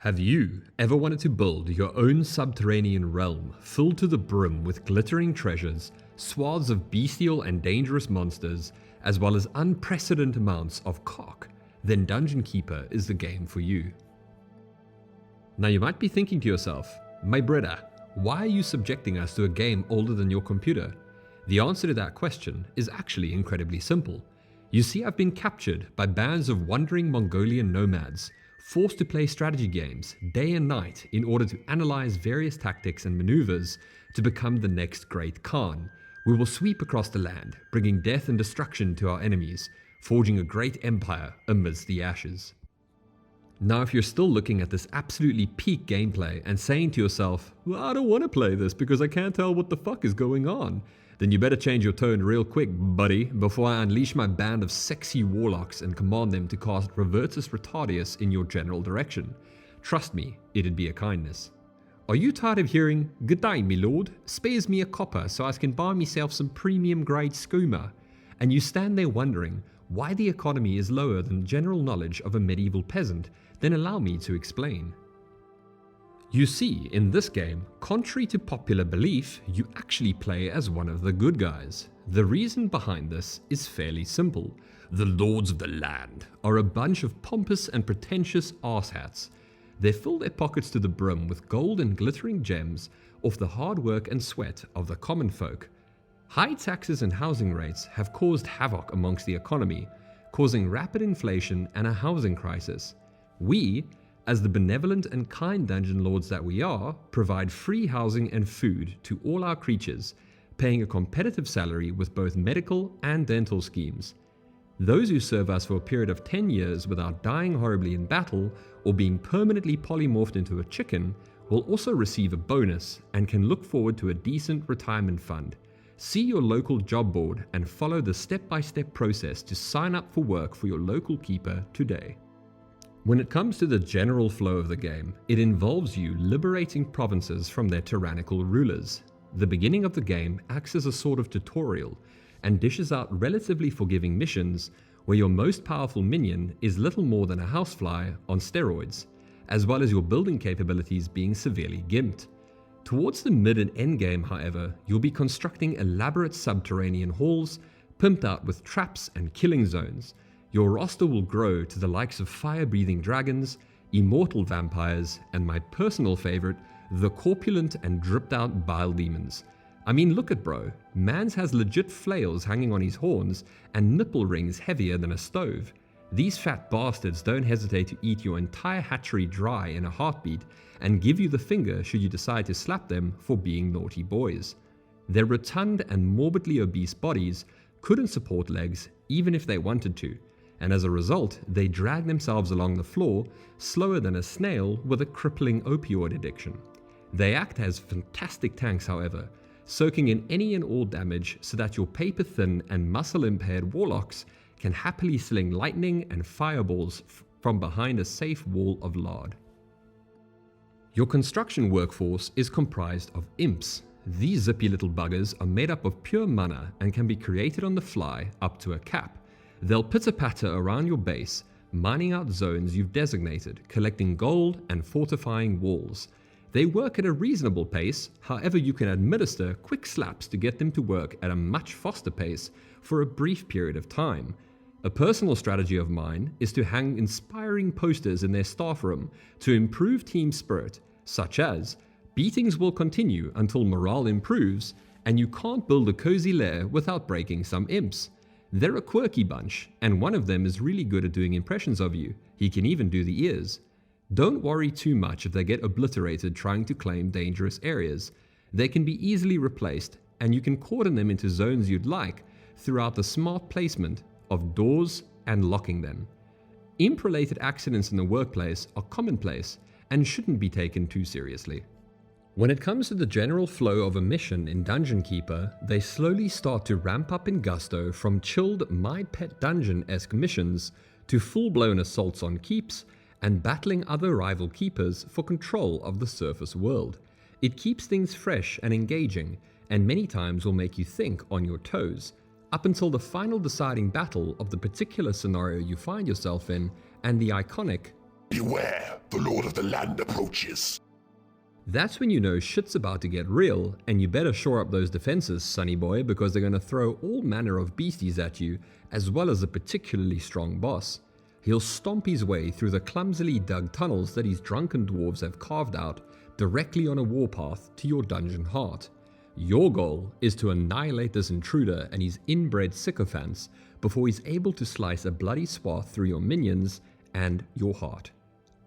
Have you ever wanted to build your own subterranean realm filled to the brim with glittering treasures, swaths of bestial and dangerous monsters, as well as unprecedented amounts of cock? Then Dungeon Keeper is the game for you. Now you might be thinking to yourself, my brother, why are you subjecting us to a game older than your computer? The answer to that question is actually incredibly simple. You see, I've been captured by bands of wandering Mongolian nomads, forced to play strategy games day and night in order to analyze various tactics and maneuvers to become the next great Khan. We will sweep across the land, bringing death and destruction to our enemies, forging a great empire amidst the ashes. Now, if you're still looking at this absolutely peak gameplay and saying to yourself, well, I don't want to play this because I can't tell what the fuck is going on, then you better change your tone real quick, buddy, before I unleash my band of sexy warlocks and command them to cast Revertus Retardius in your general direction. Trust me, it'd be a kindness. Are you tired of hearing, "Good day, me lord, spares me a copper so I can buy myself some premium grade skooma," and you stand there wondering why the economy is lower than general knowledge of a medieval peasant? Then allow me to explain. You see, in this game, contrary to popular belief, you actually play as one of the good guys. The reason behind this is fairly simple. The lords of the land are a bunch of pompous and pretentious arse-hats. They fill their pockets to the brim with gold and glittering gems off the hard work and sweat of the common folk. High taxes and housing rates have caused havoc amongst the economy, causing rapid inflation and a housing crisis. We, as the benevolent and kind dungeon lords that we are, provide free housing and food to all our creatures, paying a competitive salary with both medical and dental schemes. Those who serve us for a period of 10 years without dying horribly in battle or being permanently polymorphed into a chicken will also receive a bonus and can look forward to a decent retirement fund. See your local job board and follow the step-by-step process to sign up for work for your local keeper today. When it comes to the general flow of the game, it involves you liberating provinces from their tyrannical rulers. The beginning of the game acts as a sort of tutorial and dishes out relatively forgiving missions where your most powerful minion is little more than a housefly on steroids, as well as your building capabilities being severely gimped. Towards the mid and end game, however, you'll be constructing elaborate subterranean halls, pimped out with traps and killing zones. Your roster will grow to the likes of fire-breathing dragons, immortal vampires, and my personal favorite, the corpulent and dripped-out bile demons. I mean, look at bro, mans has legit flails hanging on his horns and nipple rings heavier than a stove. These fat bastards don't hesitate to eat your entire hatchery dry in a heartbeat and give you the finger should you decide to slap them for being naughty boys. Their rotund and morbidly obese bodies couldn't support legs even if they wanted to, and as a result, they drag themselves along the floor slower than a snail with a crippling opioid addiction. They act as fantastic tanks, however, soaking in any and all damage so that your paper-thin and muscle-impaired warlocks can happily sling lightning and fireballs from behind a safe wall of lard. Your construction workforce is comprised of imps. These zippy little buggers are made up of pure mana and can be created on the fly up to a cap. They'll pitter-patter around your base, mining out zones you've designated, collecting gold and fortifying walls. They work at a reasonable pace, however you can administer quick slaps to get them to work at a much faster pace for a brief period of time. A personal strategy of mine is to hang inspiring posters in their staff room to improve team spirit, such as, beatings will continue until morale improves, and you can't build a cozy lair without breaking some imps. They're a quirky bunch, and one of them is really good at doing impressions of you. He can even do the ears. Don't worry too much if they get obliterated trying to claim dangerous areas. They can be easily replaced, and you can cordon them into zones you'd like throughout the smart placement of doors and locking them. Imp-related accidents in the workplace are commonplace and shouldn't be taken too seriously. When it comes to the general flow of a mission in Dungeon Keeper, they slowly start to ramp up in gusto from chilled My Pet Dungeon-esque missions to full-blown assaults on keeps and battling other rival keepers for control of the surface world. It keeps things fresh and engaging, and many times will make you think on your toes, up until the final deciding battle of the particular scenario you find yourself in and the iconic Beware, the Lord of the Land approaches. That's when you know shit's about to get real, and you better shore up those defenses, sonny boy, because they're going to throw all manner of beasties at you, as well as a particularly strong boss. He'll stomp his way through the clumsily dug tunnels that his drunken dwarves have carved out, directly on a warpath to your dungeon heart. Your goal is to annihilate this intruder and his inbred sycophants before he's able to slice a bloody swath through your minions and your heart.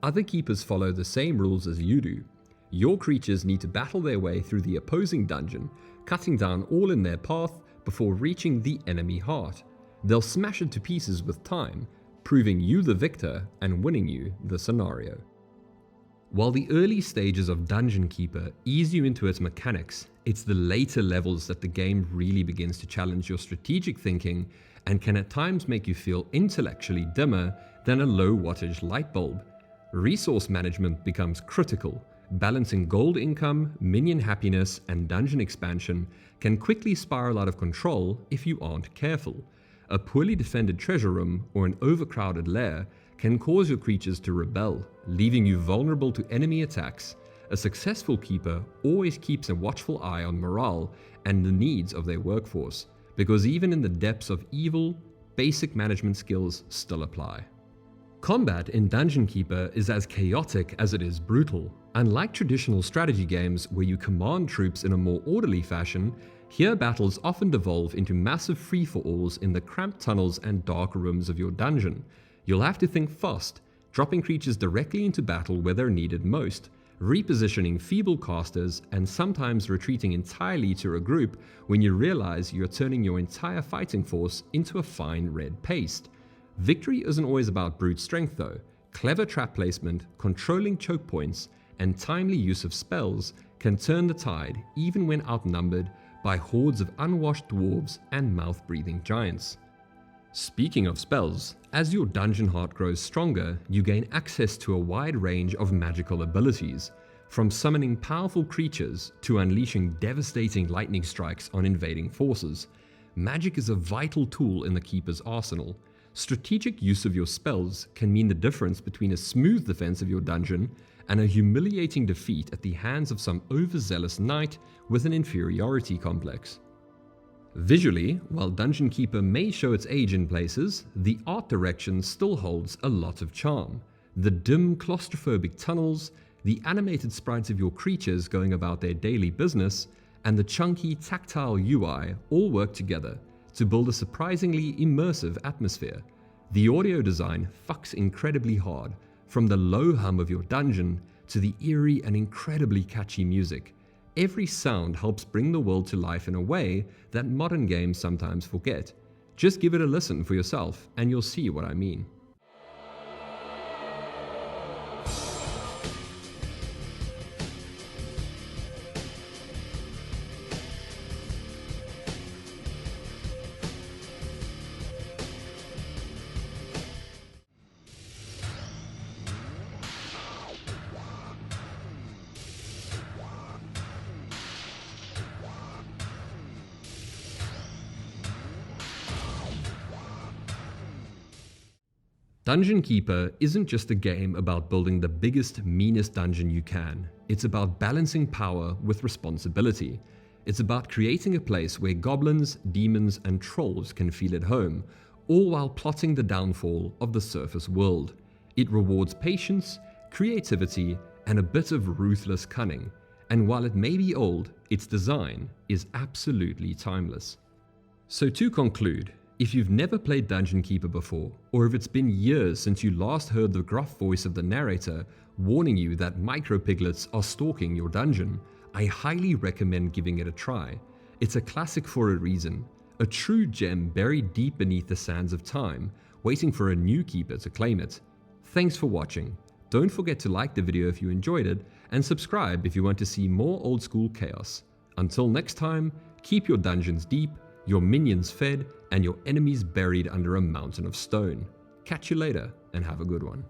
Other keepers follow the same rules as you do. Your creatures need to battle their way through the opposing dungeon, cutting down all in their path before reaching the enemy heart. They'll smash it to pieces with time, proving you the victor and winning you the scenario. While the early stages of Dungeon Keeper ease you into its mechanics, it's the later levels that the game really begins to challenge your strategic thinking and can at times make you feel intellectually dimmer than a low wattage light bulb. Resource management becomes critical. Balancing gold income, minion happiness, and dungeon expansion can quickly spiral out of control if you aren't careful. A poorly defended treasure room or an overcrowded lair can cause your creatures to rebel, leaving you vulnerable to enemy attacks. A successful keeper always keeps a watchful eye on morale and the needs of their workforce, because even in the depths of evil, basic management skills still apply. Combat in Dungeon Keeper is as chaotic as it is brutal. Unlike traditional strategy games where you command troops in a more orderly fashion, here battles often devolve into massive free-for-alls in the cramped tunnels and dark rooms of your dungeon. You'll have to think fast, dropping creatures directly into battle where they're needed most, repositioning feeble casters, and sometimes retreating entirely to regroup when you realize you're turning your entire fighting force into a fine red paste. Victory isn't always about brute strength though. Clever trap placement, controlling choke points, and timely use of spells can turn the tide even when outnumbered by hordes of unwashed dwarves and mouth-breathing giants. Speaking of spells, as your dungeon heart grows stronger, you gain access to a wide range of magical abilities, from summoning powerful creatures to unleashing devastating lightning strikes on invading forces. Magic is a vital tool in the Keeper's arsenal. Strategic use of your spells can mean the difference between a smooth defense of your dungeon and a humiliating defeat at the hands of some overzealous knight with an inferiority complex. Visually, while Dungeon Keeper may show its age in places, the art direction still holds a lot of charm. The dim, claustrophobic tunnels, the animated sprites of your creatures going about their daily business, and the chunky, tactile UI all work together to build a surprisingly immersive atmosphere. The audio design fucks incredibly hard, from the low hum of your dungeon to the eerie and incredibly catchy music. Every sound helps bring the world to life in a way that modern games sometimes forget. Just give it a listen for yourself and you'll see what I mean. Dungeon Keeper isn't just a game about building the biggest, meanest dungeon you can. It's about balancing power with responsibility. It's about creating a place where goblins, demons, and trolls can feel at home, all while plotting the downfall of the surface world. It rewards patience, creativity, and a bit of ruthless cunning. And while it may be old, its design is absolutely timeless. So to conclude, if you've never played Dungeon Keeper before, or if it's been years since you last heard the gruff voice of the narrator warning you that micro-piglets are stalking your dungeon, I highly recommend giving it a try. It's a classic for a reason, a true gem buried deep beneath the sands of time, waiting for a new keeper to claim it. Thanks for watching. Don't forget to like the video if you enjoyed it, and subscribe if you want to see more old school chaos. Until next time, keep your dungeons deep, your minions fed, and your enemies buried under a mountain of stone. Catch you later, and have a good one.